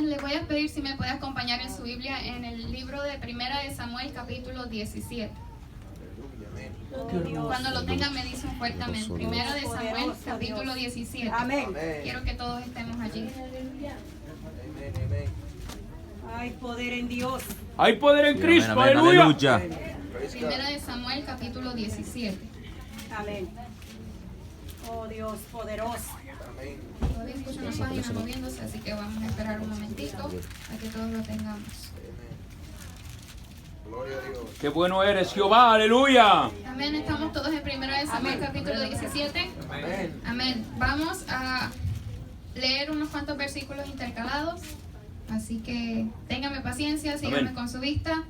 Amén. Le voy a pedir si me puede acompañar en su Biblia en el libro de Primera de Samuel, capítulo 17. Cuando lo tenga me dice un fuerte amén. Primera de Samuel, capítulo 17. Amén. Quiero que todos estemos allí. Hay poder en Dios. Hay poder en Cristo, Amén, aleluya. aleluya. Primera de Samuel, capítulo 17. Amén. Oh Dios poderoso. Todavía escucho una página moviéndose, así que vamos a esperar un momentito a que todos lo tengamos. Qué bueno eres, Jehová, aleluya. Amén. Estamos todos en Primera de Samuel, capítulo 17. Amén. Vamos a leer unos cuantos versículos intercalados. Así que téngame paciencia, síganme Amén. con su vista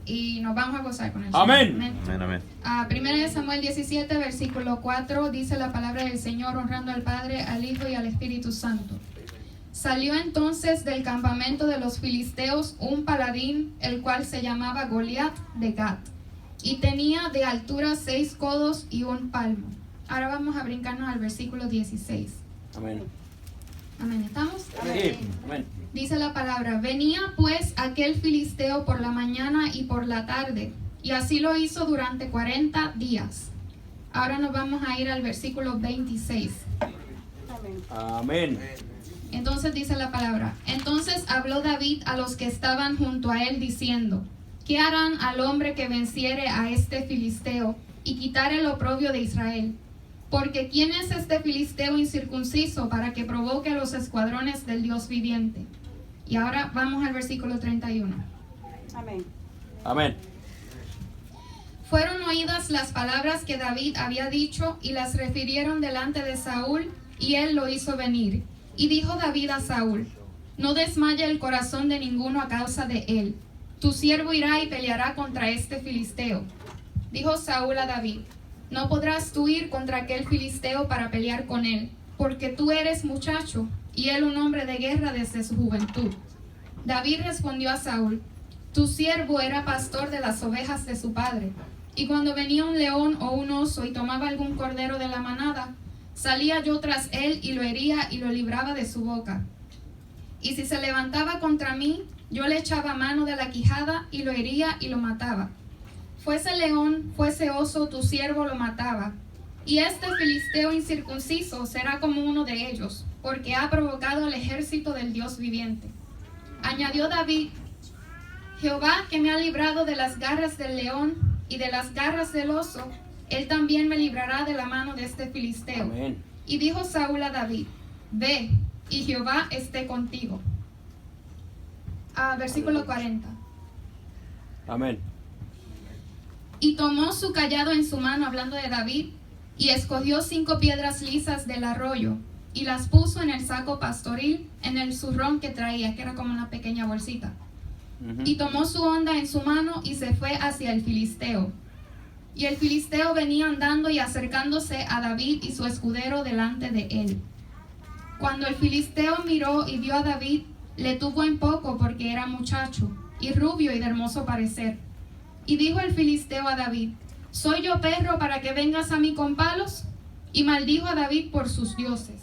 y nos vamos a gozar con el Amén. Señor. Amén, amén. Primera de Samuel 17, versículo 4, dice la palabra del Señor, honrando al Padre, al Hijo y al Espíritu Santo. Salió entonces del campamento de los filisteos un paladín, el cual se llamaba Goliat de Gat, y tenía de altura 6 codos y 1 palmo. Ahora vamos a brincarnos al versículo 16. Amén. Amén. ¿Estamos? Sí, amén. Dice la palabra, venía pues aquel filisteo por la mañana y por la tarde, y así lo hizo durante 40 días. Ahora nos vamos a ir al versículo 26. Amén. Amén. Entonces dice la palabra, entonces habló David a los que estaban junto a él diciendo, ¿qué harán al hombre que venciere a este filisteo y quitare el oprobio de Israel? Porque ¿quién es este filisteo incircunciso para que provoque a los escuadrones del Dios viviente? Y ahora vamos al versículo 31. Amén. Amén. Fueron oídas las palabras que David había dicho y las refirieron delante de Saúl, y él lo hizo venir. Y dijo David a Saúl, no desmaye el corazón de ninguno a causa de él. Tu siervo irá y peleará contra este filisteo. Dijo Saúl a David, no podrás tú ir contra aquel filisteo para pelear con él, porque tú eres muchacho, y él un hombre de guerra desde su juventud. David respondió a Saúl, tu siervo era pastor de las ovejas de su padre, y cuando venía un león o un oso y tomaba algún cordero de la manada, salía yo tras él y lo hería y lo libraba de su boca. Y si se levantaba contra mí, yo le echaba mano de la quijada y lo hería y lo mataba. Fuese león, fuese oso, tu siervo lo mataba. Y este filisteo incircunciso será como uno de ellos, porque ha provocado al ejército del Dios viviente. Añadió David, Jehová que me ha librado de las garras del león y de las garras del oso, él también me librará de la mano de este filisteo. Amén. Y dijo Saúl a David, ve, y Jehová esté contigo. Versículo 40. Amén. Y tomó su cayado en su mano, hablando de David, y escogió 5 piedras lisas del arroyo, y las puso en el saco pastoril, en el zurrón que traía, que era como una pequeña bolsita. Y tomó su honda en su mano y se fue hacia el filisteo. Y el filisteo venía andando y acercándose a David y su escudero delante de él. Cuando el filisteo miró y vio a David, le tuvo en poco porque era muchacho, y rubio y de hermoso parecer. Y dijo el filisteo a David, ¿soy yo perro para que vengas a mí con palos? Y maldijo a David por sus dioses.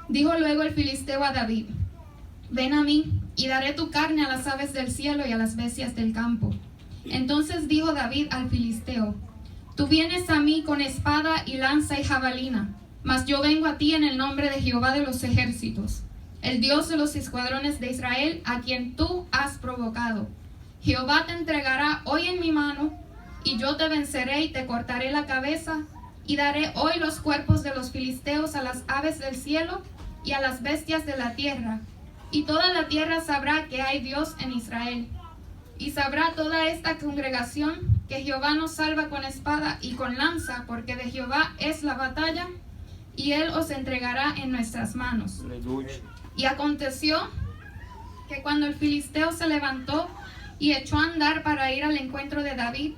Dijo luego el filisteo a David, ven a mí, y daré tu carne a las aves del cielo y a las bestias del campo. Entonces dijo David al filisteo, tú vienes a mí con espada y lanza y jabalina, mas yo vengo a ti en el nombre de Jehová de los ejércitos, el Dios de los escuadrones de Israel, a quien tú has provocado. Jehová te entregará hoy en mi mano, y yo te venceré y te cortaré la cabeza, y daré hoy los cuerpos de los filisteos a las aves del cielo y a las bestias de la tierra, y toda la tierra sabrá que hay Dios en Israel. Y sabrá toda esta congregación que Jehová nos salva con espada y con lanza, porque de Jehová es la batalla, y él os entregará en nuestras manos. Aleluya. Y aconteció que cuando el filisteo se levantó y echó a andar para ir al encuentro de David,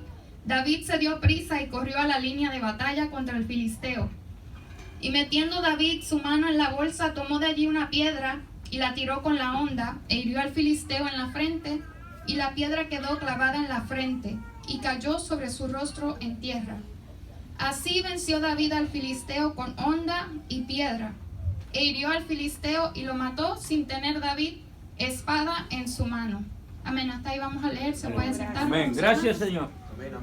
David se dio prisa y corrió a la línea de batalla contra el filisteo. Y metiendo David su mano en la bolsa, tomó de allí una piedra y la tiró con la honda, e hirió al filisteo en la frente, y la piedra quedó clavada en la frente, y cayó sobre su rostro en tierra. Así venció David al filisteo con honda y piedra, e hirió al filisteo y lo mató sin tener David espada en su mano. Amén. Hasta ahí vamos a leer. Se puede sentar. Amén. Gracias, Señor.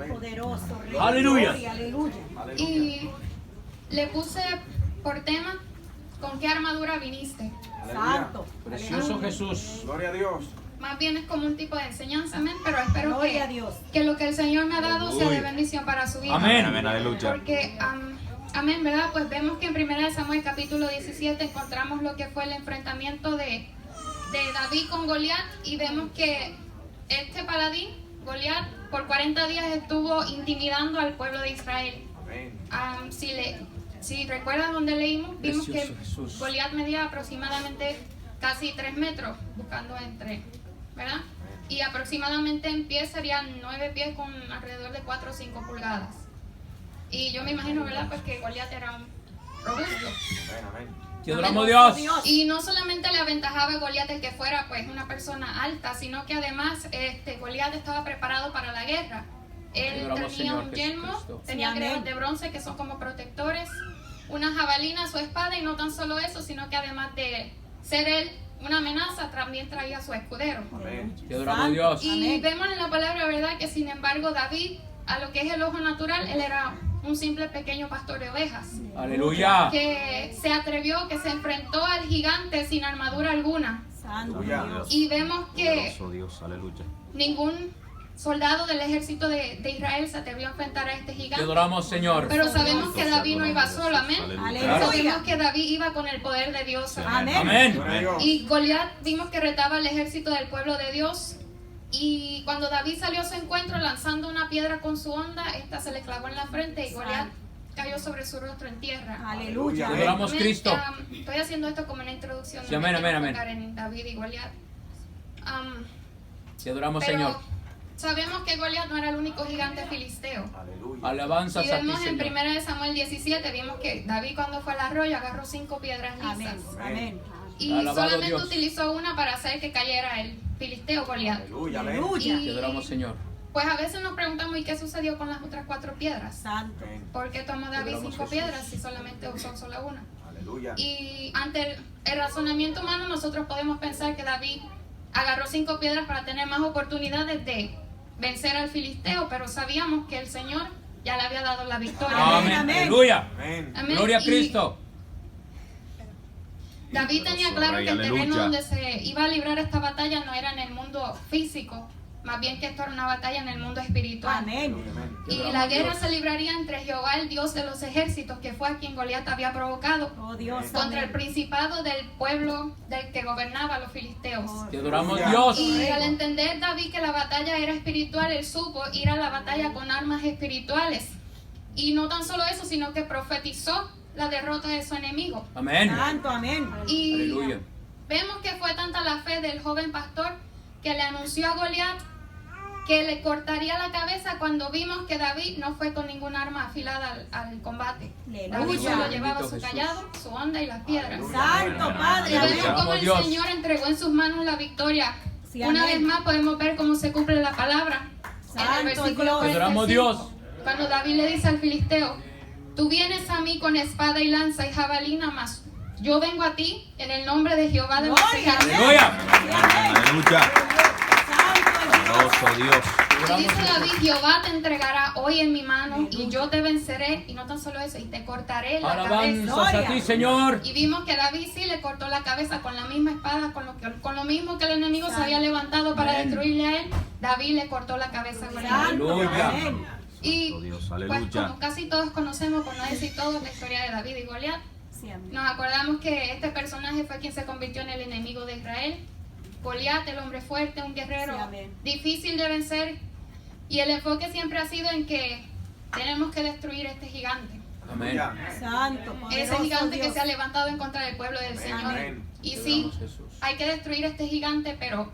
Poderoso, Rey. Aleluya. Gloria, aleluya. Y le puse por tema, ¿con qué armadura viniste? Santo. Precioso Jesús. Gloria a Dios. Más bien es como un tipo de enseñanza, amén, pero espero Gloria a Dios. que lo que el Señor me ha dado sea de bendición para su vida. Amén. Aleluya. Porque, amén, ¿verdad? Pues vemos que en 1 Samuel capítulo 17 encontramos lo que fue el enfrentamiento de David con Goliat, y vemos que este paladín, Goliat, por 40 días estuvo intimidando al pueblo de Israel. Amén. Si recuerdan donde leímos, vimos Precioso que Jesús. Goliat medía aproximadamente casi 3 metros, buscando entre, ¿verdad? Y aproximadamente en pie serían 9 pies con alrededor de 4 o 5 pulgadas. Y yo me imagino, ¿verdad? Pues que Goliat era un robusto. Amén. Te adoramos, Dios. Y no solamente le aventajaba a Goliat el que fuera pues una persona alta, sino que además Goliat estaba preparado para la guerra. Él Adoramos, tenía Señor un yelmo, Jesucristo. tenía Sí, grebos amén. de bronce que son como protectores, una jabalina, su espada, y no tan solo eso, sino que además de ser él una amenaza, también traía a su escudero. Amén. Te adoramos, Santo. Dios. Y Amén. vemos en la palabra, ¿verdad?, que sin embargo David, a lo que es el ojo natural, él era un simple pequeño pastor de ovejas, Aleluya. que se atrevió, que se enfrentó al gigante sin armadura alguna. Santo Aleluya. Dios. Y vemos que Poderoso Dios. Aleluya. ningún soldado del ejército de Israel se atrevió a enfrentar a este Te gigante. adoramos, Señor. Pero sabemos que David no iba solo, amén. Aleluya. Sabemos que David iba con el poder de Dios. Amén. Amén. Gloria a Dios. Y Goliat vimos que retaba al ejército del pueblo de Dios. Y cuando David salió a su encuentro lanzando una piedra con su honda, esta se le clavó en la frente y Goliat cayó sobre su rostro en tierra. Aleluya. Te adoramos, Amén. Cristo. Estoy haciendo esto como una introducción. Sí, amén, me quiero amén, enfocar en David y Goliat. Te adoramos, Pero Señor. sabemos que Goliat no era el único gigante filisteo. Aleluya. Alabanzas Y a ti, vemos en Señor. 1 Samuel 17, vimos que David cuando fue al arroyo agarró 5 piedras lisas. Amén. Amén. Y Alabado solamente Dios. utilizó una para hacer que cayera el filisteo Goliat. Aleluya. Amén. Aleluya. Te adoramos, Señor. Pues a veces nos preguntamos, ¿y qué sucedió con las otras 4 piedras? Santo. Amén. ¿Por qué tomó David adoramos, 5 Jesús. piedras si solamente usó solo una? Aleluya. Y ante el razonamiento humano nosotros podemos pensar que David agarró 5 piedras para tener más oportunidades de vencer al filisteo, pero sabíamos que el Señor ya le había dado la victoria. Amén. amén. Aleluya. Amén. Amén. Gloria a Y Cristo. David tenía Poderoso claro Rey, que el terreno aleluya. donde se iba a librar esta batalla no era en el mundo físico, más bien que esto era una batalla en el mundo espiritual. Amén. Amén. Te Y adoramos, la guerra Dios. se libraría entre Jehová, el Dios de los ejércitos, que fue a quien Goliat había provocado, Oh Dios. contra el Amén. principado del pueblo del que gobernaba a los filisteos. Oh, Te adoramos, Aleluya. Dios. Y al entender David que la batalla era espiritual, él supo ir a la batalla con armas espirituales. Y no tan solo eso, sino que profetizó la derrota de su enemigo. Amén. Santo. Amén. Y Aleluya. vemos que fue tanta la fe del joven pastor que le anunció a Goliat que le cortaría la cabeza cuando vimos que David no fue con ninguna arma afilada al combate. Aleluya. David solo llevaba Bendito su Jesús. callado, su honda y las piedras. Santo Y Padre. vemos Amén. cómo el Dios. Señor entregó en sus manos la victoria. Sí, Una amén. vez más podemos ver cómo se cumple la palabra. En el Santo versículo Dios. Te adoramos, 45, Dios. cuando David le dice al filisteo, tú vienes a mí con espada y lanza y jabalina, mas yo vengo a ti en el nombre de Jehová de los Gloria. ejércitos. Aleluya. Sí, amén. Aleluya. Santo Poderoso Dios. Y dice David, Jehová te entregará hoy en mi mano y yo te venceré, y no tan solo eso, y te cortaré la cabeza. Alabanzas a ti, Señor. Y vimos que David sí le cortó la cabeza con la misma espada, con lo mismo que el enemigo se había levantado para Amén. destruirle a él. David le cortó la cabeza con él. Santo. Aleluya. Amén. Y Santo Dios, pues aleluya. como casi todos conocemos, por no decir todos, la historia de David y Goliat, Sí, amén. nos acordamos que este personaje fue quien se convirtió en el enemigo de Israel. Goliat, el hombre fuerte, un guerrero Sí, amén. difícil de vencer. Y el enfoque siempre ha sido en que tenemos que destruir este gigante. Amén. Santo. Ese Poderoso gigante que Dios. se ha levantado en contra del pueblo del Amén, Señor. amén. Y Te sí, adoramos, Jesús. hay que destruir este gigante, pero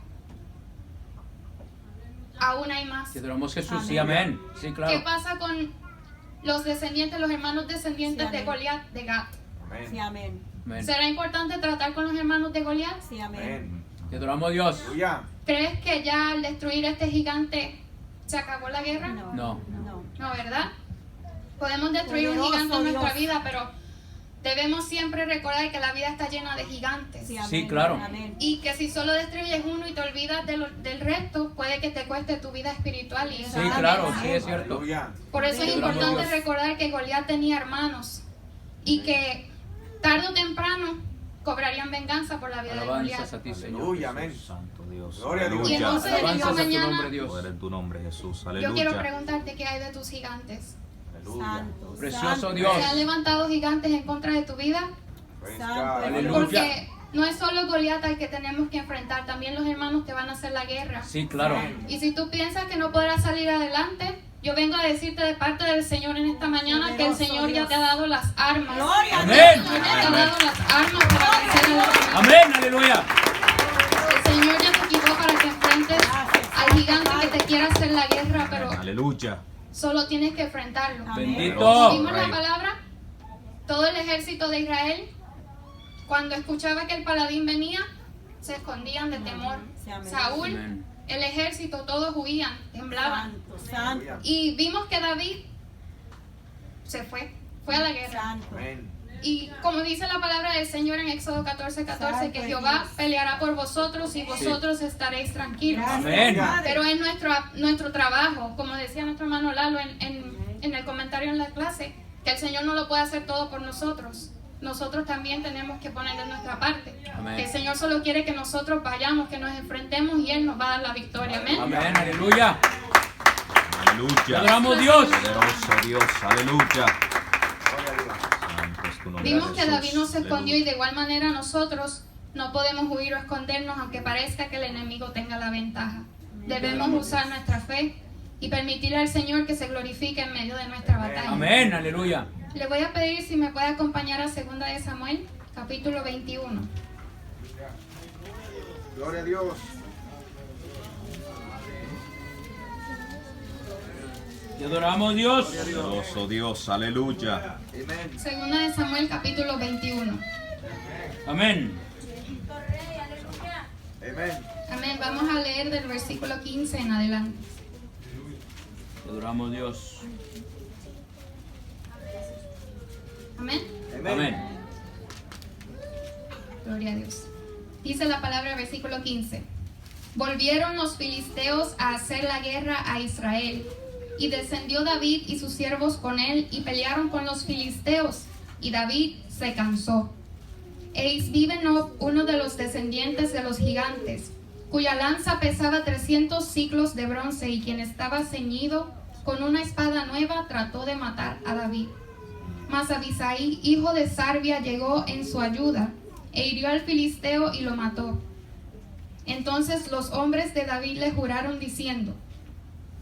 aún hay más. Te adoramos, Jesús. Sí, Amén. amén. Sí, ¿Qué claro. pasa con los descendientes, los hermanos descendientes Sí, de amén. Goliat, de Gat? Sí, amén. Amén. ¿Será importante tratar con los hermanos de Goliat? Sí, amén. Amén. Te adoramos, Dios. Aleluya. ¿Crees que ya al destruir este gigante se acabó la guerra? No. No. No, ¿verdad? Podemos destruir un Poderoso gigante en nuestra Dios. vida, pero debemos siempre recordar que la vida está llena de gigantes. Sí, amén. Sí, claro. Amén. Y que si solo destruyes uno y te olvidas del resto, puede que te cueste tu vida espiritual. Y eso Sí, está claro, bien. sí es cierto. Por eso es Sí, importante Dios. recordar que Goliat tenía hermanos y que tarde o temprano cobrarían venganza por la vida de Alabanzas Goliat. a ti, Señor. Aleluya, amén. Jesús. Santo Dios. Gloria a Dios. Y entonces en esta Alabanzas a tu mañana nombre, Dios. Poder en tu nombre, Jesús. yo Aleluya. quiero preguntarte qué hay de tus gigantes. Aleluya. Santo, Precioso santo, Dios. ¿Se han levantado gigantes en contra de tu vida? Praise Santo, God. Aleluya. Porque no es solo Goliat al que tenemos que enfrentar, también los hermanos te van a hacer la guerra. Sí, claro. Y si tú piensas que no podrás salir adelante, yo vengo a decirte de parte del Señor en esta mañana que el Señor ya te ha dado las armas. Gloria a Amén. Dios. El Señor ya te ha dado las armas para vencer a los enemigos. Amén, aleluya. El Señor ya te equipó para que enfrentes al gigante que te quiera hacer la guerra, pero Aleluya. solo tienes que enfrentarlo. Amén. Bendito. Vimos la Rey. palabra, todo el ejército de Israel, cuando escuchaba que el paladín venía, se escondían de temor. Sí, amén. Saúl, Amén. el ejército, todos huían, temblaban. Santo, santo, Y vimos que David se fue a la guerra. santo. Amén. Y como dice la palabra del Señor en Éxodo 14:14, que Jehová peleará por vosotros y vosotros estaréis tranquilos. Amén. Pero es nuestro trabajo, como decía nuestro hermano Lalo en el comentario en la clase, que el Señor no lo puede hacer todo por nosotros. Nosotros también tenemos que poner de nuestra parte. Amén. Que el Señor solo quiere que nosotros vayamos, que nos enfrentemos y Él nos va a dar la victoria. Amén. Amén, aleluya. Aleluya. Adoramos a Dios. Poderoso Dios. Aleluya. Gloria a Dios. Santo es tu nombre, Vimos que Jesús. David no se escondió y Aleluya. de igual manera nosotros no podemos huir o escondernos aunque parezca que el enemigo tenga la ventaja. Debemos usar nuestra fe y permitirle al Señor que se glorifique en medio de nuestra batalla. Amén, aleluya. Le voy a pedir si me puede acompañar a 2 de Samuel, capítulo 21. Gloria a Dios. Te adoramos, Dios. Poderoso Dios. Aleluya. Amén. 2 de Samuel, capítulo 21. Amén. Amén. Amén. Vamos a leer del versículo 15 en adelante. Te adoramos, Dios. Amén. Amén. Gloria a Dios. Dice la palabra, versículo 15. Volvieron los filisteos a hacer la guerra a Israel, y descendió David y sus siervos con él, y pelearon con los filisteos, y David se cansó. E Isbibenob, uno de los descendientes de los gigantes, cuya lanza pesaba 300 ciclos de bronce, y quien estaba ceñido con una espada nueva, trató de matar a David. Mas Abisai, hijo de Sarbia, llegó en su ayuda, e hirió al filisteo y lo mató. Entonces los hombres de David le juraron diciendo: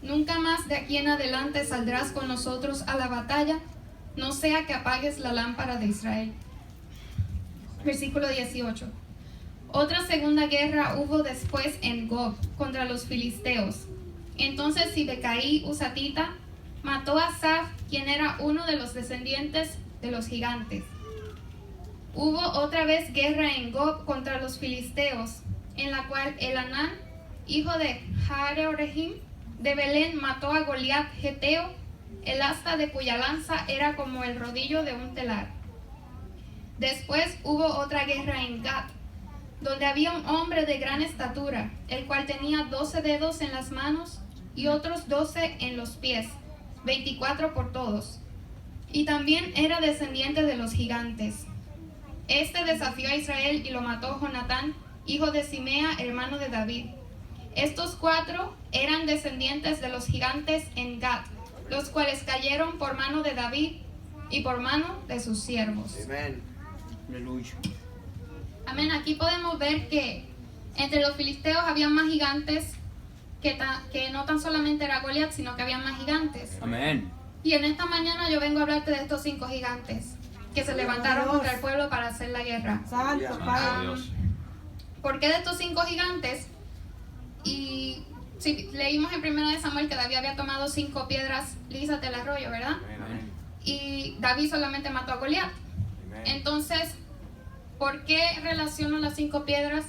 nunca más de aquí en adelante saldrás con nosotros a la batalla, no sea que apagues la lámpara de Israel. Versículo 18. Otra segunda guerra hubo después en Gob contra los filisteos. Entonces Sibecaí Husatita mató a Saf, quien era uno de los descendientes de los gigantes. Hubo otra vez guerra en Gob contra los filisteos, en la cual Elanán, hijo de Jaarehim de Belén, mató a Goliat Geteo, el asta de cuya lanza era como el rodillo de un telar. Después hubo otra guerra en Gat, donde había un hombre de gran estatura, el cual tenía 12 dedos en las manos y otros 12 en los pies, 24 por todos. Y también era descendiente de los gigantes. Este desafió a Israel y lo mató Jonatán, hijo de Simea, hermano de David. Estos 4 eran descendientes de los gigantes en Gat, los cuales cayeron por mano de David y por mano de sus siervos. Amén. Aleluya. Amén. Aquí podemos ver que entre los filisteos había más gigantes, que no tan solamente era Goliat, sino que había más gigantes. Amén. Y en esta mañana yo vengo a hablarte de estos 5 gigantes que se levantaron contra el pueblo para hacer la guerra. Santo, Santo Padre. Dios. ¿Por qué de estos 5 gigantes? Y si leímos en 1 de Samuel que David había tomado 5 piedras lisas del arroyo, ¿verdad? Amén. Y David solamente mató a Goliat. Amén. Entonces, ¿por qué relaciono las 5 piedras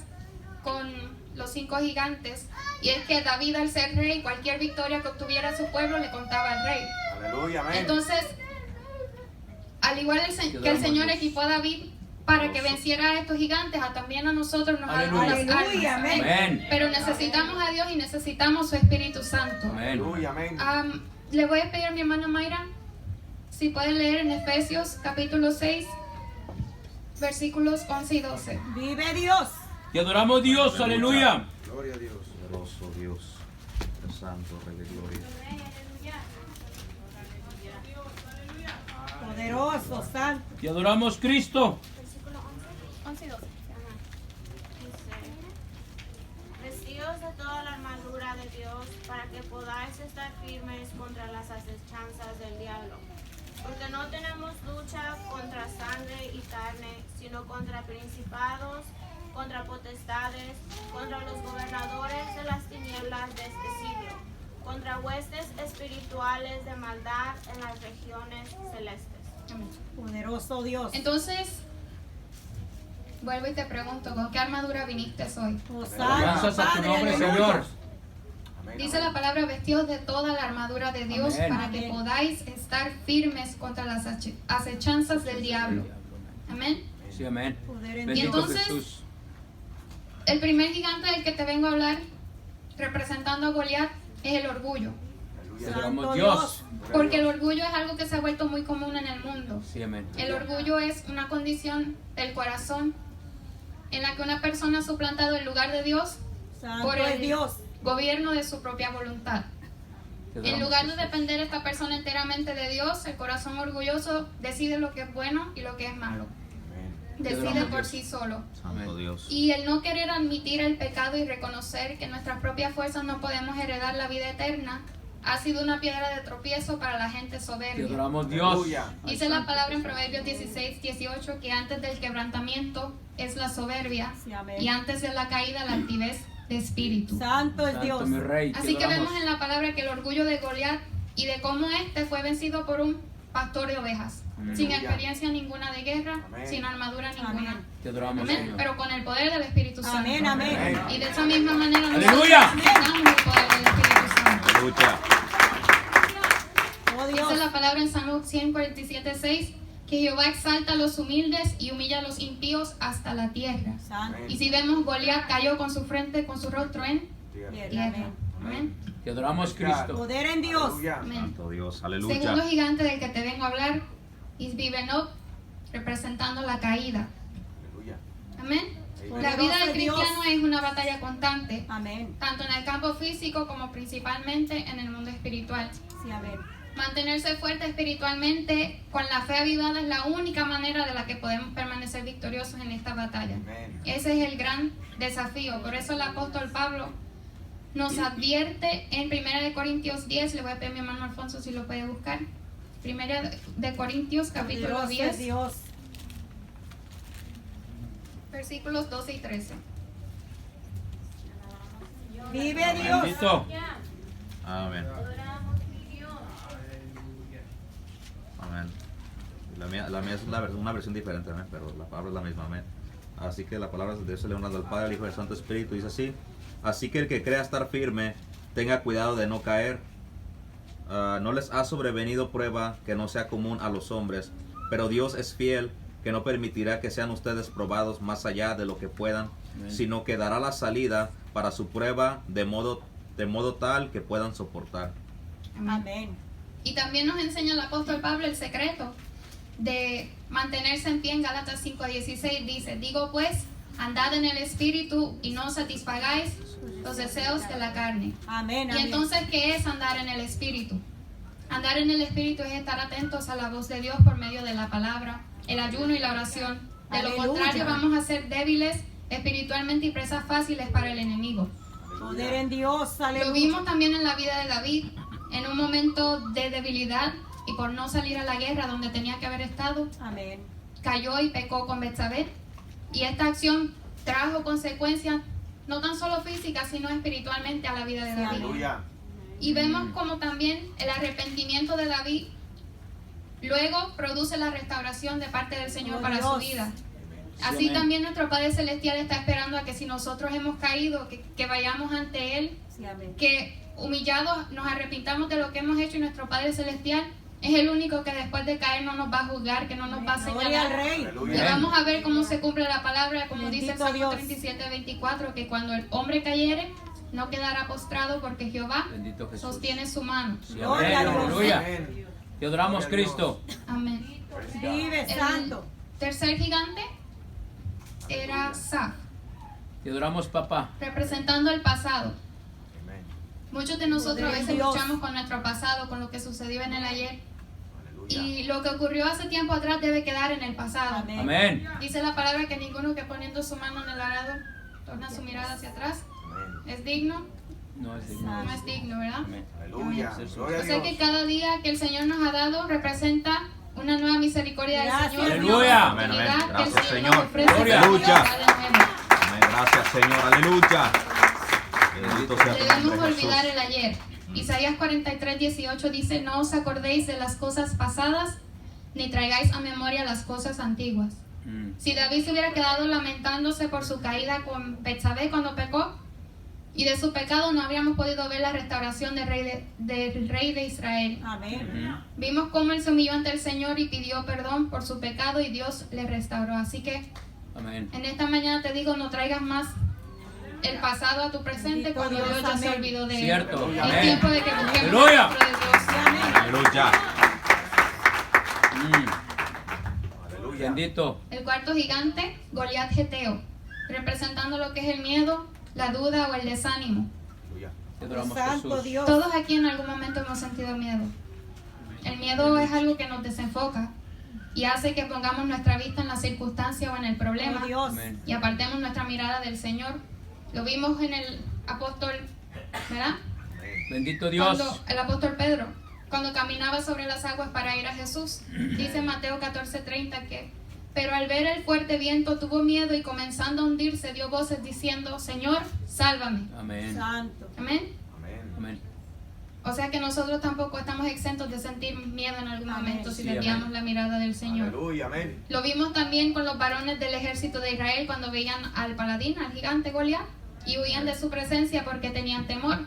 con los 5 gigantes? Y es que David, al ser rey, cualquier victoria que obtuviera su pueblo le contaba al rey. Aleluya. Amén. Entonces, al igual que el Señor equipó a David para que venciera a estos gigantes, también a nosotros nos ha dado las Aleluya, armas. amén. Amén. Pero necesitamos a Dios y necesitamos su Espíritu Santo. Amén. Aleluya, amén. Le voy a pedir a mi hermana Mayra si puede leer en Efesios capítulo 6, versículos 11 y 12. Vive Dios. Te adoramos Dios, aleluya. Gloria a Dios. Poderoso Dios, el Santo Rey de Gloria. Poderoso, santo. Te adoramos Cristo. Versículo 11 y 12. Dice, vestidos de toda la armadura de Dios para que podáis estar firmes contra las asechanzas del diablo. Porque no tenemos lucha contra sangre y carne, sino contra principados, contra potestades, contra los gobernadores de las tinieblas de este siglo, contra huestes espirituales de maldad en las regiones celestes. Poderoso Dios. Entonces, vuelvo y te pregunto, ¿con qué armadura viniste hoy? Oh, Alabanzas santo a tu Padre, nombre, aleluya. Señor. Amén. Dice la palabra, vestidos de toda la armadura de Dios Amén. para que Amén. podáis estar firmes contra las acechanzas del diablo. Amén. Sí, amén. Poder en Bendito entonces, Jesús. El primer gigante del que te vengo a hablar, representando a Goliat, es el orgullo. Te Aleluya. adoramos Santo Dios. Dios. Porque el orgullo es algo que se ha vuelto muy común en el mundo. Sí, amén. El orgullo es una condición del corazón en la que una persona ha suplantado el lugar de Dios Santo por es el Dios. gobierno de su propia voluntad. Te En adoramos, lugar de Jesús. depender esta persona enteramente de Dios, el corazón orgulloso decide lo que es bueno y lo que es malo. Amén. Decide adoramos, por Dios. sí solo. Santo Amén. Dios. Y el no querer admitir el pecado y reconocer que en nuestras propias fuerzas no podemos heredar la vida eterna ha sido una piedra de tropiezo para la gente Te soberbia. adoramos Dios. Aleluya. Dice la palabra en Proverbios 16, 18 que antes del quebrantamiento es la soberbia Sí, amén. y antes de la caída la altivez de espíritu. Santo es Santo Dios. mi Rey. te Así que adoramos. vemos en la palabra que el orgullo de Goliat y de cómo este fue vencido por un pastor de ovejas, Amén. sin Aleluya. experiencia ninguna de guerra, Amén. sin armadura ninguna. Amén. Te adoramos, Amén. Señor. Pero con el poder del Espíritu Santo. Amén, amén. Amén. Y de esa misma manera ¡Aleluya! necesitamos el poder del Espíritu Santo. Aleluya. Oh Dios. Dice la palabra en Salmo 147:6 que Jehová exalta a los humildes y humilla a los impíos hasta la tierra. Santo. Y si vemos, Goliat cayó con su frente, con su rostro en Tierra. tierra. Amén. Amén. Te adoramos Cristo. Poder en Dios. Aleluya. Amén. Santo Dios. Segundo Aleluya. gigante del que te vengo a hablar es Bibenob, representando la caída. Aleluya. Amén. Poderoso La vida del Dios. cristiano es una batalla constante, Amén. tanto en el campo físico como principalmente en el mundo espiritual. Sí, amén. Mantenerse fuerte espiritualmente con la fe avivada es la única manera de la que podemos permanecer victoriosos en esta batalla. Amén. Ese es el gran desafío. Por eso el apóstol Pablo nos advierte en 1 Corintios 10, le voy a pedir a mi hermano Alfonso si lo puede buscar. 1 Corintios capítulo Poderoso es 10, Dios. versículos 12 y 13. Vive Dios. Bendito. Amén. Adoramos mi Dios. Amén. La mía es una versión diferente, amén, pero la palabra es la misma, amén. Así que la palabra de Dios se le honra al Padre, al Hijo y al Santo Espíritu. Dice así: así que el que crea estar firme, tenga cuidado de no caer. No les ha sobrevenido prueba que no sea común a los hombres, pero Dios es fiel, que no permitirá que sean ustedes probados más allá de lo que puedan, Amén. sino que dará la salida para su prueba de modo tal que puedan soportar. Amén. Y también nos enseña el apóstol Pablo el secreto de mantenerse en pie en Gálatas 5:16. Dice, digo pues, andad en el Espíritu y no satisfagáis los deseos de la carne. Amén. Y Amén. entonces, ¿qué es andar en el Espíritu? Andar en el Espíritu es estar atentos a la voz de Dios por medio de la palabra, el ayuno y la oración. De lo Aleluya. contrario, vamos a ser débiles espiritualmente y presas fáciles para el enemigo. Poder en Dios. Aleluya. Lo vimos también en la vida de David, en un momento de debilidad y por no salir a la guerra donde tenía que haber estado, Amén. cayó y pecó con Betsabé. Y esta acción trajo consecuencias no tan solo físicas, sino espiritualmente a la vida de Sí, David. Aleluya. Y vemos como también el arrepentimiento de David luego produce la restauración de parte del Señor Oh, para Dios. su vida. Sí, Así amén. también nuestro Padre Celestial está esperando a que si nosotros hemos caído, que vayamos ante Él, Sí, amén. que humillados nos arrepintamos de lo que hemos hecho y nuestro Padre Celestial Es el único que después de caer no nos va a juzgar, que no nos va a Gloria al señalar. Rey. Y Aleluya. vamos a ver cómo se cumple la palabra, como dice el Bendito Salmo Dios. 37:24, que cuando el hombre cayere, no quedará postrado porque Jehová Bendito Jesús. sostiene su mano. Sí, Gloria amén, a Dios. aleluya. Amén. Te adoramos, Gloria a Dios. Cristo. Amén. Vive El santo. tercer gigante era Saf, Te adoramos, papá. representando el pasado. Amén. Muchos de nosotros a veces Dios. luchamos con nuestro pasado, con lo que sucedió en el ayer. Aleluya. Y lo que ocurrió hace tiempo atrás debe quedar en el pasado. Amén. Amén. Dice la palabra que ninguno que poniendo su mano en el arado torna su mirada hacia atrás Amén. es digno, No es digno. no es digno, ¿verdad? Amén. Aleluya. Amén. Gloria a O sea que Dios. cada día que el Señor nos ha dado representa una nueva misericordia del Gracias, Señor. Aleluya. Una Amén, amén. oportunidad que el Gracias, Señor Señor. nos ofrece Gloria. para Aleluya. cada nuevo. Amén. Gracias, Señor. Aleluya. Bendito sea tu Debemos nombre, olvidar Jesús. el ayer. Isaías 43:18 dice, no os acordéis de las cosas pasadas, ni traigáis a memoria las cosas antiguas. Mm. Si David se hubiera quedado lamentándose por su caída con Betsabé cuando pecó, y de su pecado no habríamos podido ver la restauración del rey de Israel. Amén. Mm. Vimos cómo él se humilló ante el Señor y pidió perdón por su pecado y Dios le restauró. Así que Amén. en esta mañana te digo, no traigas más el pasado a tu presente Bendito cuando Dios, Dios ya se amén. olvidó de él. Cierto. Es Amén. tiempo de que busquemos Aleluya. el rostro de Dios. Amén. Aleluya. Mm. Aleluya. Bendito. El cuarto gigante, Goliat Geteo, representando lo que es el miedo, la duda o el desánimo. Aleluya. Te adoramos, Santo Jesús. Dios. Todos aquí en algún momento hemos sentido miedo. El miedo es algo que nos desenfoca y hace que pongamos nuestra vista en la circunstancia o en el problema Oh, Dios. Amén. y apartemos nuestra mirada del Señor. Lo vimos en el apóstol, ¿verdad? Amén. Bendito Dios. Cuando el apóstol Pedro, cuando caminaba sobre las aguas para ir a Jesús, dice en Mateo 14:30 que, pero al ver el fuerte viento tuvo miedo y comenzando a hundirse dio voces diciendo, Señor, sálvame. Amén. Santo. Amén. Amén. Amén. O sea que nosotros tampoco estamos exentos de sentir miedo en algún Amén. momento si Sí, desviamos amén. la mirada del Señor. Aleluya. Amén. Lo vimos también con los varones del ejército de Israel cuando veían al paladín, al gigante Goliat, y huían de su presencia porque tenían temor.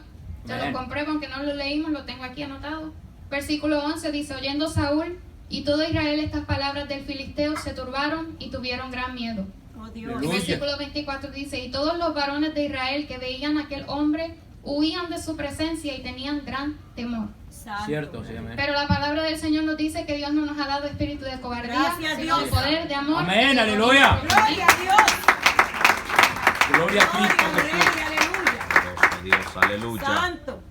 Yo Amén. lo compruebo, aunque no lo leímos, lo tengo aquí anotado. Versículo 11 dice, oyendo Saúl y todo Israel estas palabras del filisteo, se turbaron y tuvieron gran miedo. Oh, Dios. Y Aleluya. versículo 24 dice, y todos los varones de Israel que veían a aquel hombre, huían de su presencia y tenían gran temor. Santo. Cierto, sí, amén. Pero la palabra del Señor nos dice que Dios no nos ha dado espíritu de cobardía, Gracias, sino de Dios. poder, de amor. Amén, y de aleluya. dominio. Gloria a Dios. Gloria a Gloria Cristo al Rey. Jesús. Aleluya. Gloria a Dios. Aleluya. Santo.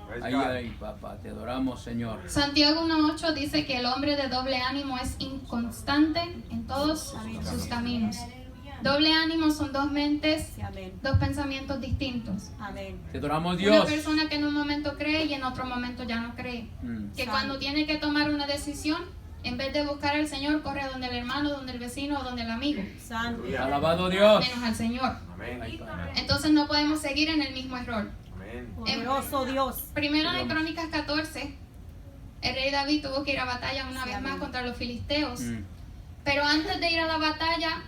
Praise Ay, God. ay, papá, te adoramos, Señor. Santiago 1.8 dice que el hombre de doble ánimo es inconstante en todos sus caminos. Doble ánimo son dos mentes, Sí, amén. dos pensamientos distintos. Amén. Te adoramos, Una Dios. persona que en un momento cree y en otro momento ya no cree. Mm. Que cuando tiene que tomar una decisión, en vez de buscar al Señor, corre a donde el hermano, donde el vecino o donde el amigo, Santo. Alabado Dios. menos al Señor. Amén. Ay, Padre. Entonces no podemos seguir en el mismo error. Amén. Poderoso Dios. Primero de Crónicas 14, el rey David tuvo que ir a batalla una Sí, vez amén. más contra los filisteos. Mm. Pero antes de ir a la batalla,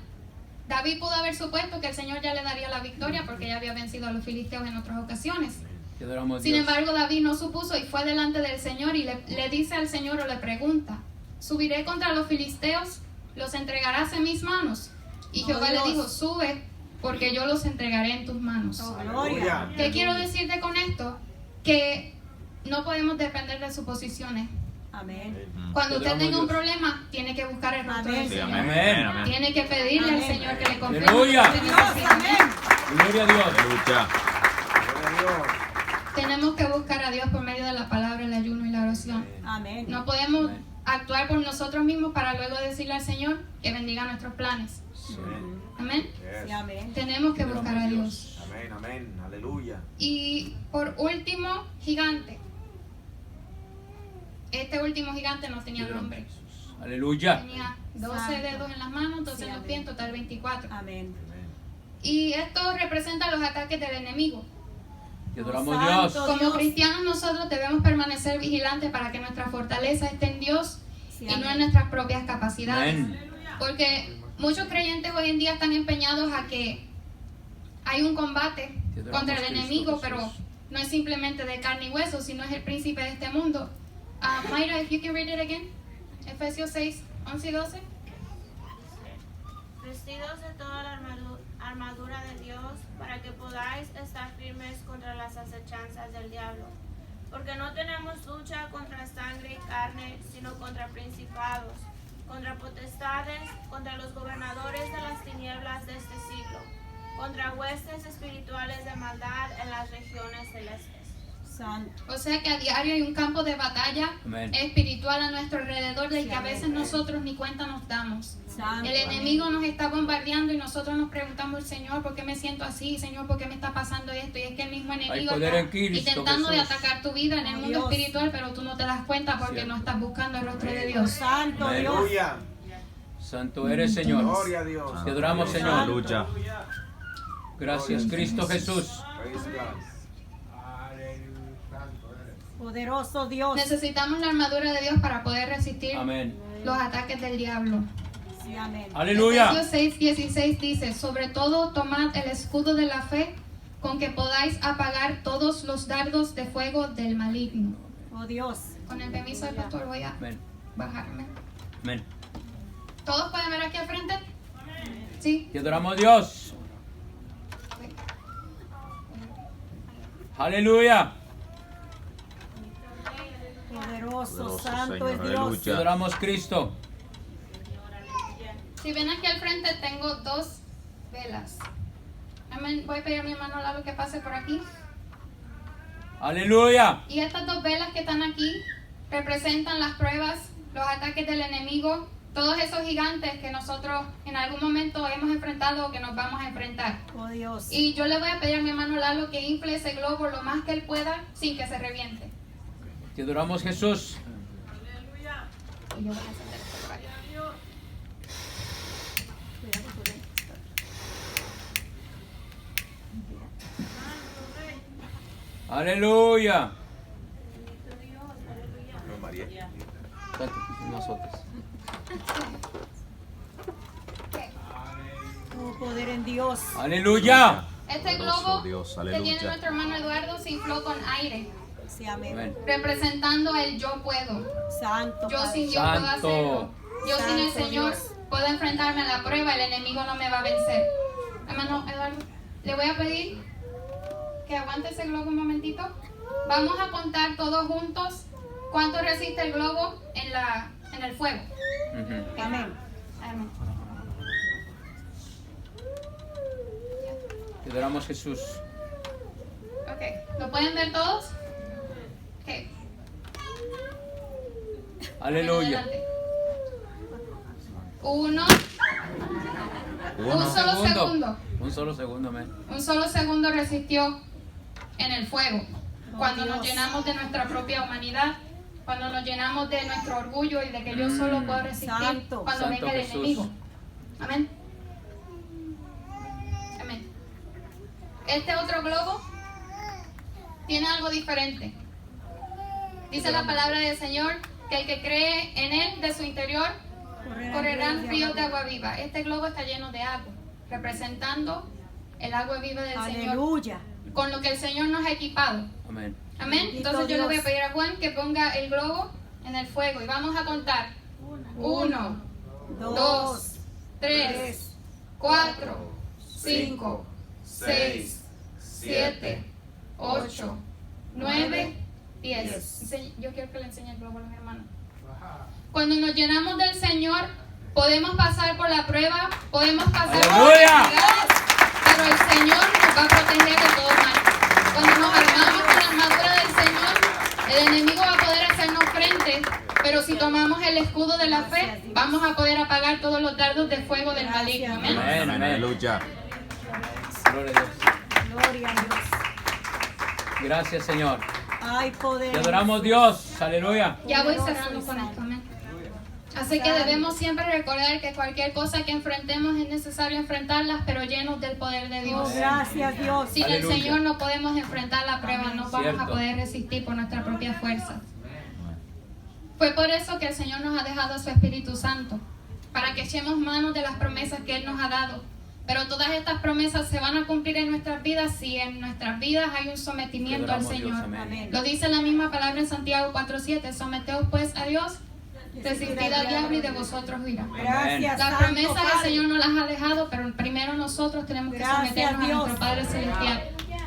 David pudo haber supuesto que el Señor ya le daría la victoria porque ya había vencido a los filisteos en otras ocasiones. Te adoramos, Sin Dios. embargo, David no supuso y fue delante del Señor y le dice al Señor o le pregunta, ¿subiré contra los filisteos? ¿Los entregarás en mis manos? Y Oh, Jehová Dios. le dijo, sube porque yo los entregaré en tus manos. Oh, Aleluya. gloria. ¿Qué quiero decirte con esto? Que no podemos depender de suposiciones. Amén. Cuando Te usted adoramos, tenga un Dios. problema, tiene que buscar el rostro Amén. del Sí, Señor. amén. Amén. Amén. Tiene que pedirle al Amén. Señor que le confirme Aleluya. lo que Dios, necesita. amén. Gloria a Dios. Aleluya. Gloria a Dios. Tenemos que buscar a Dios por medio de la palabra, el ayuno y la oración. Amén. No podemos Amén. actuar por nosotros mismos para luego decirle al Señor que bendiga nuestros planes. Amén. Amén. Yes. Sí, amén. Tenemos que Te buscar a adoramos, Dios. Amén. Amén. Aleluya. Y por último, gigante. Este último gigante no tenía nombre. Jesús. Aleluya. Tenía 12 Santo. dedos en las manos, 12 Sí, en los amén. pies, en total 24. Amén. Amén. Y esto representa los ataques del enemigo. Te adoramos, Santo. Dios. Como Dios. cristianos nosotros debemos permanecer vigilantes para que nuestra fortaleza esté en Dios Sí, y no en amén. nuestras propias capacidades. Amén. Porque muchos creyentes hoy en día están empeñados a que hay un combate Te adoramos, contra el Cristo enemigo, Jesús. pero no es simplemente de carne y hueso, sino es el príncipe de este mundo. Mayra, if you can read it again. Efesios 6, 11 y 12. Vestidos de toda la armadura de Dios, para que podáis estar firmes contra las acechanzas del diablo. Porque no tenemos lucha contra sangre y carne, sino contra principados, contra potestades, contra los gobernadores de las tinieblas de este siglo, contra huestes espirituales de maldad en las regiones celestes. Santo. O sea que a diario hay un campo de batalla Amén. espiritual a nuestro alrededor del Sí, que a amén. veces nosotros ni cuenta nos damos. Santo. El enemigo nos está bombardeando y nosotros nos preguntamos, Señor, ¿por qué me siento así? Señor, ¿por qué me está pasando esto? Y es que el mismo enemigo poder está en Cristo, intentando de Jesús. atacar tu vida en el mundo Dios. espiritual, pero tú no te das cuenta porque Cierto. no estás buscando el rostro de Dios. Santo Amén. Dios. Aleluya. Santo eres, Señor. Gloria a Dios. Te adoramos, Señor. Aleluya. Gracias, Cristo Jesús. Praise God. Poderoso Dios. Necesitamos la armadura de Dios para poder resistir Amén. los ataques del diablo. Sí, amén. Aleluya. Efesios 6:16 dice, sobre todo tomad el escudo de la fe con que podáis apagar todos los dardos de fuego del maligno. Oh Dios. Con el permiso del pastor voy a Amén. bajarme. Amén. ¿Todos pueden ver aquí al frente? Sí. Te adoramos, Dios. Aleluya. Poderoso, Poderoso santo Señor, es Dios. Te aleluya. adoramos, Cristo. Si ven aquí al frente tengo 2 velas. Amén. Voy a pedir a mi hermano Lalo que pase por aquí. Aleluya. Y estas 2 velas que están aquí representan las pruebas, los ataques del enemigo, todos esos gigantes que nosotros en algún momento hemos enfrentado o que nos vamos a enfrentar. Oh Dios. Y yo le voy a pedir a mi hermano Lalo que infle ese globo lo más que él pueda sin que se reviente. Te adoramos, Jesús. Y yo voy a encender esto por aquí. Aleluya. María. Nosotros. Oh, poder en Dios. Aleluya. Este Poderoso globo Dios, que tiene aleluya. nuestro hermano Eduardo se infló con aire, Sí, amén. Amén. representando el yo puedo. Santo. Yo Padre. sin Dios puedo Santo. hacerlo. Yo sin el Santo Señor Dios. puedo enfrentarme a la prueba, el enemigo no me va a vencer. Hermano Eduardo, le voy a pedir que aguante ese globo un momentito. Vamos a contar todos juntos cuánto resiste el globo en el fuego. Ujú. Amén. Amén. Te adoramos, Jesús. Ok, ¿lo pueden ver todos? Ok. Aleluya. Adelante. 1, Uno. un solo segundo. Un solo segundo, amén. Un solo segundo resistió en el fuego. Cuando nos Dios. llenamos de nuestra propia humanidad, cuando nos llenamos de nuestro orgullo y de que yo solo puedo resistir Santo. cuando Santo venga el Jesús. enemigo. Amén. Amén. Este otro globo tiene algo diferente. Dice la palabra del Señor que el que cree en él, de su interior, correrán ríos de agua viva. Este globo está lleno de agua, representando el agua viva del Señor, Aleluya. con lo que el Señor nos ha equipado. Amén. Amén. Bendito Entonces yo le voy a Dios. pedir a Juan que ponga el globo en el fuego y vamos a contar. 1, 2, 3, 4, 5, 6, 7, 8, 9, 10. Yo quiero que le enseñe el globo a los hermanos. Cuando nos llenamos del Señor, podemos pasar por la prueba, podemos pasar por ¡Aleluya! adversidades, pero el Señor nos va a proteger de todo mal. Cuando nos armamos con la armadura del Señor, el enemigo va a poder hacernos frente, pero si tomamos el escudo de la fe, vamos a poder apagar todos los dardos de fuego del maligno. Amén. Amén. Amén, aleluya. Gloria a Dios. Gloria a Dios. Gracias, Señor. Ay, poder. Te adoramos, Dios. Aleluya. Ya voy Poderoso cerrando y con santo. esto, amén. Así que debemos siempre recordar que cualquier cosa que enfrentemos es necesario enfrentarlas, pero llenos del poder de Oh, Dios. gracias, Dios. Sin el Aleluya. Señor no podemos enfrentar la prueba, no vamos a Cierto. poder resistir por nuestra propia fuerza. Fue por eso que el Señor nos ha dejado a su Espíritu Santo, para que echemos manos de las promesas que Él nos ha dado, Pero todas estas promesas se van a cumplir en nuestras vidas si en nuestras vidas hay un sometimiento al Adoramos a Dios, Señor. amén. Lo dice la misma palabra en Santiago 4:7. Someteos pues a Dios, resistid al diablo y de vosotros huirá. Gracias, Las Santo promesas del Padre. Señor no las ha dejado, pero primero nosotros tenemos que Gracias, someternos a Dios. nuestro Padre Celestial.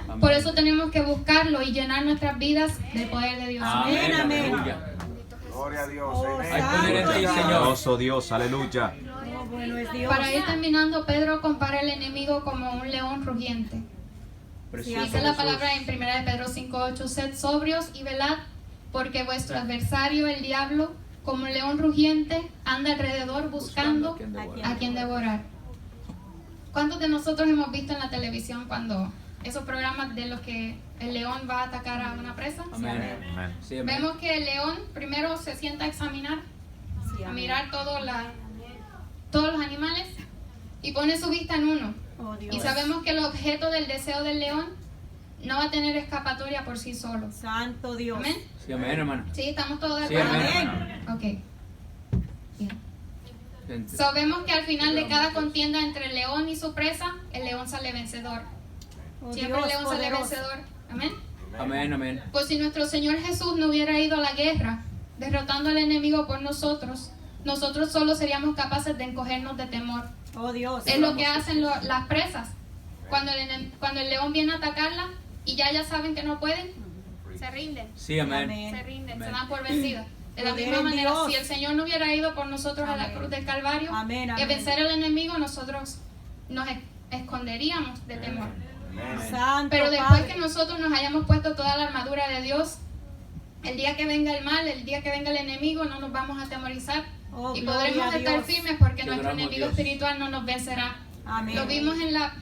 Amén. Por eso tenemos que buscarlo y llenar nuestras vidas del poder de Dios. Amén, amén. Aleluya. Gloria a Dios. Oh, Amén. Hay poder en ti, Santo Señor. Glorioso Dios, aleluya. Oh, bueno es Dios. Para ir terminando, Pedro compara al enemigo como un león rugiente. Precioso Dice la Jesús. palabra en 1 de Pedro 5:8, sed sobrios y velad, porque vuestro adversario, el diablo, como un león rugiente, anda alrededor buscando a quien devorar. ¿Cuántos de nosotros hemos visto en la televisión cuando esos programas de los que el león va a atacar a una presa? Amén. Amén. Sí, amén. Vemos que el león primero se sienta a examinar, Sí, a amén. mirar todos los animales y pone su vista en uno. Oh, Dios. Y sabemos que el objeto del deseo del león no va a tener escapatoria por sí solo. Santo Dios. ¿Amén? Sí, amén, hermano. Sí, estamos todos de Sí, acuerdo. amén. Ok. Bien. Gente. Sabemos que al final de cada contienda entre el león y su presa, el león sale vencedor. Oh, Siempre Dios el león sale poderoso. vencedor. Amén. Amén, amén. Pues si nuestro Señor Jesús no hubiera ido a la guerra, derrotando al enemigo por nosotros, nosotros solo seríamos capaces de encogernos de temor. Oh, Dios. Es lo que hacen las presas. Cuando el león viene a atacarla y ya saben que no pueden, se rinden. Sí, amén. Amén. Se rinden, Amén. se dan por vencidas. De la Poder misma en manera, Dios. si el Señor no hubiera ido por nosotros a la Amén. cruz del Calvario, Amén, que amén. vencer al enemigo, nosotros nos esconderíamos de temor. Santo Pero después Padre. que nosotros nos hayamos puesto toda la armadura de Dios, el día que venga el mal, el día que venga el enemigo, no nos vamos a atemorizar Oh, y gloria podremos a estar Dios. firmes porque Te nuestro adoramos, enemigo Dios. espiritual no nos vencerá. Amén. Lo vimos en la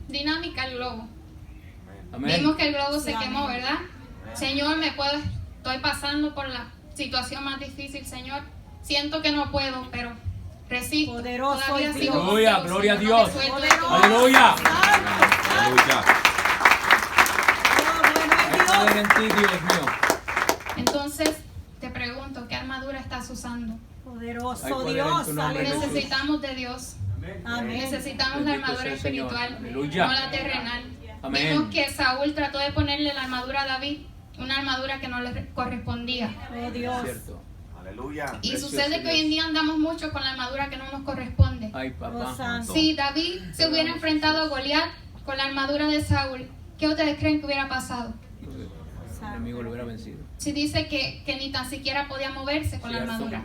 dinámica del globo. Amén. Vimos que el globo se Sí, quemó, amén. ¿verdad? Señor, estoy pasando por la situación más difícil, Señor. Siento que no puedo, pero resisto. Poderoso Todavía es sigo Dios. Aleluya, contigo, gloria a Señor, no me Dios. suelto de Poderoso. ti. Aleluya. Aleluya. Oh, bueno es Hay Dios. poder en ti, Dios mío. Entonces, te pregunto, ¿qué armadura estás usando? Hay Poderoso poder en Dios. tu nombre, Aleluya. Necesitamos de Dios. Amén. Necesitamos la Bendito armadura sea el Señor. espiritual, Aleluya. no la terrenal. Amén. Vimos que Saúl trató de ponerle la armadura a David, una armadura que no le correspondía. Oh, Dios. Cierto. Aleluya. Y Precioso sucede que hoy en día andamos mucho con la armadura que no nos corresponde. Ay, Oh, papá. santo. Si David se hubiera enfrentado a Goliat con la armadura de Saúl, ¿qué ustedes creen que hubiera pasado? El enemigo lo hubiera vencido. Si dice que ni tan siquiera podía moverse con la Cierto. armadura.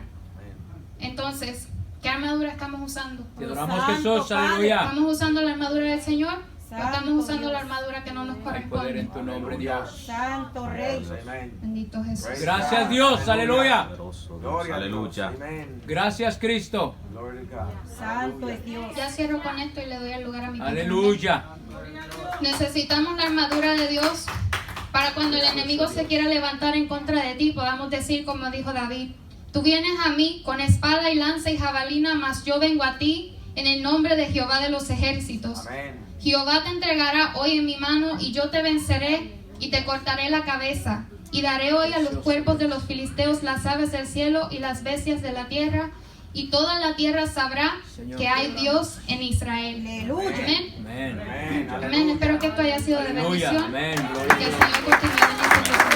Entonces, ¿qué armadura estamos usando? Te adoramos, Santo Jesús. Padre. Aleluya. ¿Estamos usando la armadura del Señor? ¿O Santo estamos usando Dios. la armadura que no nos Hay poder corresponde? en tu nombre, Dios. Santo Rey. Amén. Bendito Jesús. Gracias, Dios. Aleluya. Poderoso Dios, Gloria a Dios. aleluya. Amén. Gracias, Cristo. Glory to God. Santo es Dios. Ya cierro con esto y le doy el lugar a mi Aleluya. Necesitamos la armadura de Dios para cuando el enemigo se quiera levantar en contra de ti, podamos decir como dijo David: tú vienes a mí con espada y lanza y jabalina, mas yo vengo a ti en el nombre de Jehová de los ejércitos. Amén. Jehová te entregará hoy en mi mano y yo te venceré y te cortaré la cabeza. Y daré hoy a los cuerpos de los filisteos las aves del cielo y las bestias de la tierra, y toda la tierra sabrá Señor, que hay Dios en Israel. Aleluya. Amén. Amén. Amén. Amén. Espero que esto haya sido de Aleluya. bendición. Amén. Y Gloria a que el Dios. Señor continúe bendiciendo su